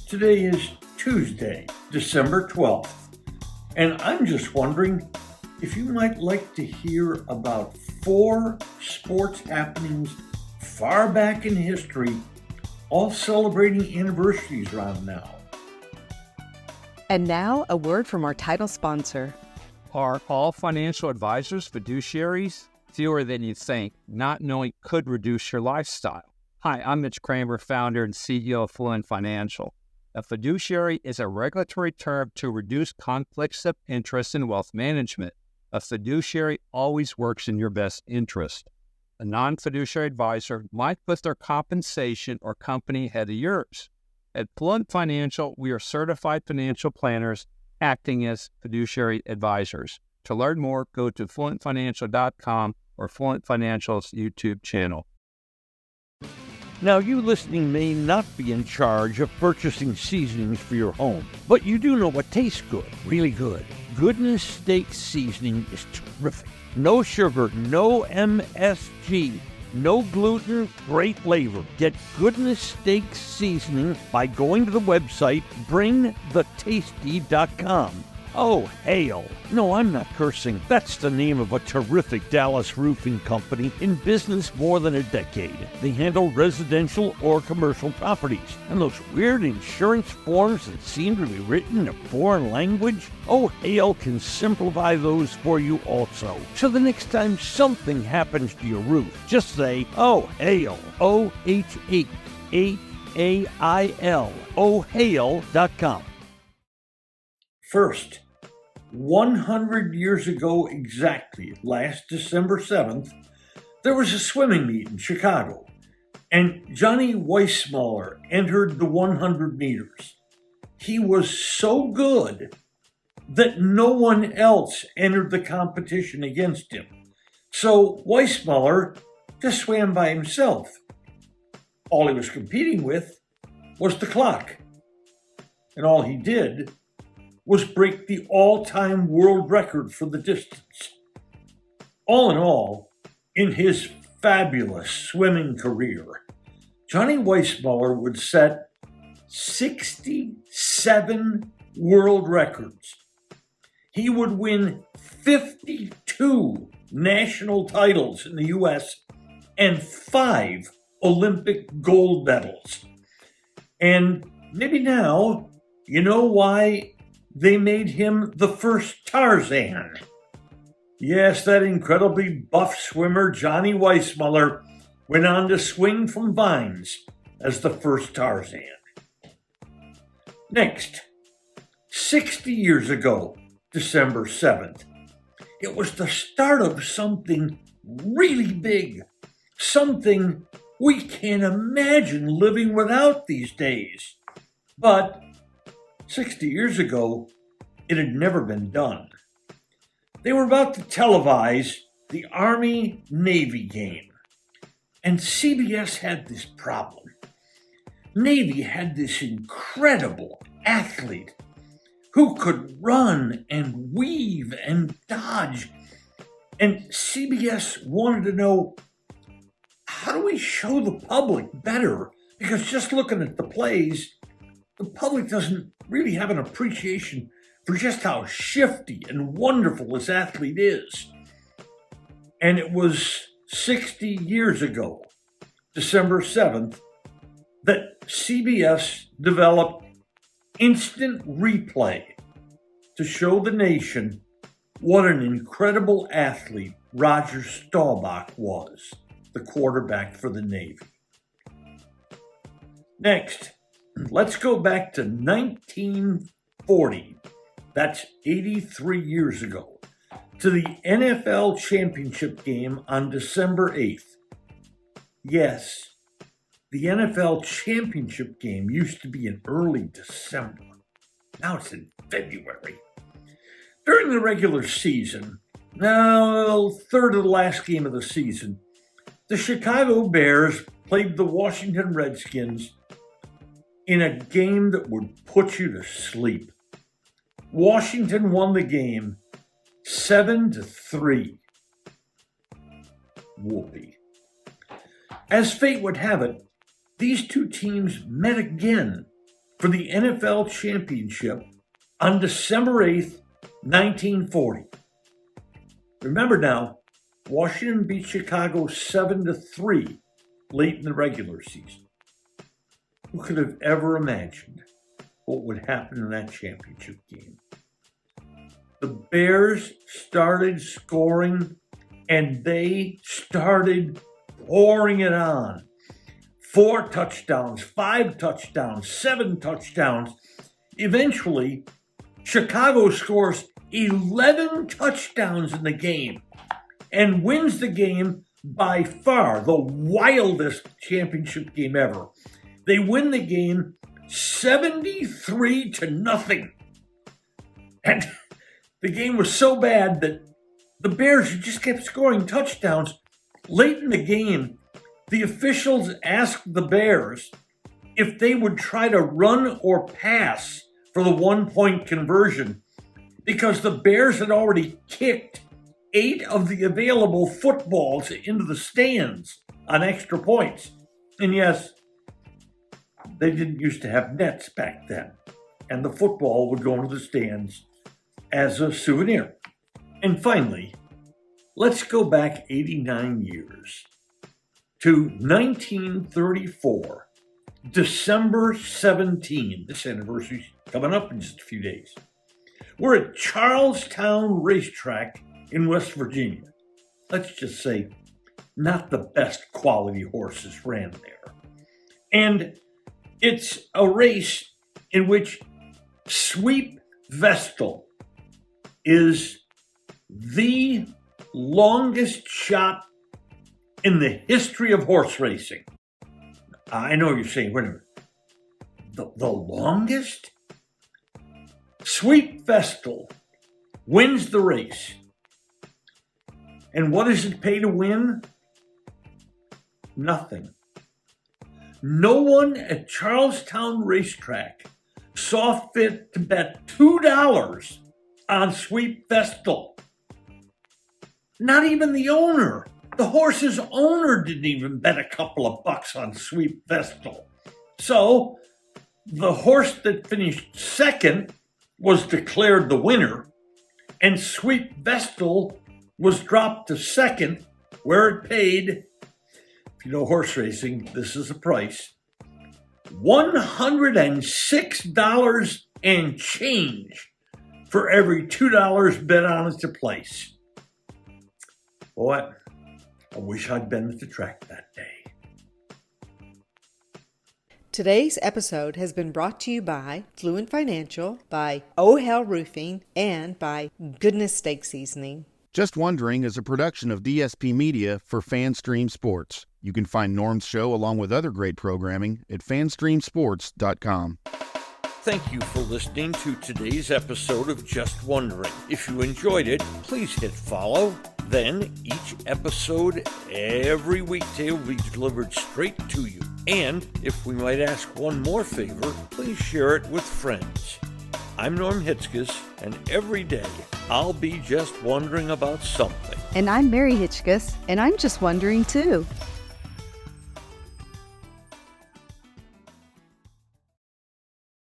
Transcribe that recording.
Today is Tuesday, December 12th, and I'm just wondering if you might like to hear about 4 sports happenings far back in history, all celebrating anniversaries around now. And now, a word from our title sponsor. Are all financial advisors fiduciaries? Fewer than you think. Not knowing could reduce your lifestyle. Hi, I'm Mitch Kramer, founder and CEO of Fluent Financial. A fiduciary is a regulatory term to reduce conflicts of interest in wealth management. A fiduciary always works in your best interest. A non-fiduciary advisor might put their compensation or company ahead of yours. At Fluent Financial, we are certified financial planners acting as fiduciary advisors. To learn more, go to fluentfinancial.com or Fluent Financial's YouTube channel. Now, you listening may not be in charge of purchasing seasonings for your home, but you do know what tastes good, really good. Goodness Steak Seasoning is terrific. No sugar, no MSG, no gluten, great flavor. Get Goodness Steak Seasoning by going to the website bringthetasty.com. Oh, hail. No, I'm not cursing. That's the name of a terrific Dallas roofing company in business more than a decade. They handle residential or commercial properties. And those weird insurance forms that seem to be written in a foreign language? Oh, hail can simplify those for you also. So the next time something happens to your roof, just say, oh, hail. O-H-8-A-I-L. OHail.com. First, 100 years ago exactly, last December 7th, there was a swimming meet in Chicago, and Johnny Weissmuller entered the 100 meters. He was so good that no one else entered the competition against him. So Weissmuller just swam by himself. All he was competing with was the clock, and all he did was break the all-time world record for the distance. All in all, in his fabulous swimming career, Johnny Weissmuller would set 67 world records. He would win 52 national titles in the U.S. and 5 Olympic gold medals. And maybe now you know why they made him the first Tarzan. Yes, that incredibly buff swimmer Johnny Weissmuller went on to swing from vines as the first Tarzan. Next, 60 years ago, December 7th, it was the start of something really big, something we can't imagine living without these days. But 60 years ago, it had never been done. They were about to televise the Army-Navy game, and CBS had this problem. Navy had this incredible athlete who could run and weave and dodge, and CBS wanted to know, how do we show the public better? Because just looking at the plays, the public doesn't really have an appreciation for just how shifty and wonderful this athlete is. And it was 60 years ago, December 7th, that CBS developed instant replay to show the nation what an incredible athlete Roger Staubach was, the quarterback for the Navy. Next, let's go back to 1940, that's 83 years ago, to the NFL championship game on December 8th. Yes, the NFL championship game used to be in early December. Now it's in February. During the regular season, now third of the last game of the season, the Chicago Bears played the Washington Redskins in a game that would put you to sleep. Washington won the game 7-3. Whoopee. As fate would have it, these two teams met again for the NFL championship on December 8th, 1940. Remember now, Washington beat Chicago 7-3 late in the regular season. Who could have ever imagined what would happen in that championship game? The Bears started scoring, and they started pouring it on. 4 touchdowns, 5 touchdowns, 7 touchdowns. Eventually, Chicago scores 11 touchdowns in the game and wins the game by far, the wildest championship game ever. They win the game 73-0. And the game was so bad that the Bears just kept scoring touchdowns. Late in the game, the officials asked the Bears if they would try to run or pass for the 1-point conversion because the Bears had already kicked 8 of the available footballs into the stands on extra points. And yes, they didn't used to have nets back then, and the football would go into the stands as a souvenir. And finally, let's go back 89 years to 1934, December 17. This anniversary's coming up in just a few days. We're at Charlestown Racetrack in West Virginia. Let's just say, not the best quality horses ran there. And it's a race in which Sweep Vestal is the longest shot in the history of horse racing. I know you're saying, wait a minute, the longest? Sweep Vestal wins the race. And what does it pay to win? Nothing. No one at Charlestown Racetrack saw fit to bet $2 on Sweep Vestal. Not even the owner. The horse's owner didn't even bet a couple of bucks on Sweep Vestal. So the horse that finished second was declared the winner, and Sweep Vestal was dropped to second, where it paid, if you know horse racing, this is the price, $106 and change for every $2 bet on it to place. Boy, I wish I'd been at the track that day. Today's episode has been brought to you by Fluent Financial, by O'Hell Roofing, and by Goodness Steak Seasoning. Just Wondering is a production of DSP Media for FanStream Sports. You can find Norm's show along with other great programming at fanstreamsports.com. Thank you for listening to today's episode of Just Wondering. If you enjoyed it, please hit follow. Then each episode every weekday will be delivered straight to you. And if we might ask one more favor, please share it with friends. I'm Norm Hitzges, and every day I'll be just wondering about something. And I'm Mary Hitchkus, and I'm just wondering too.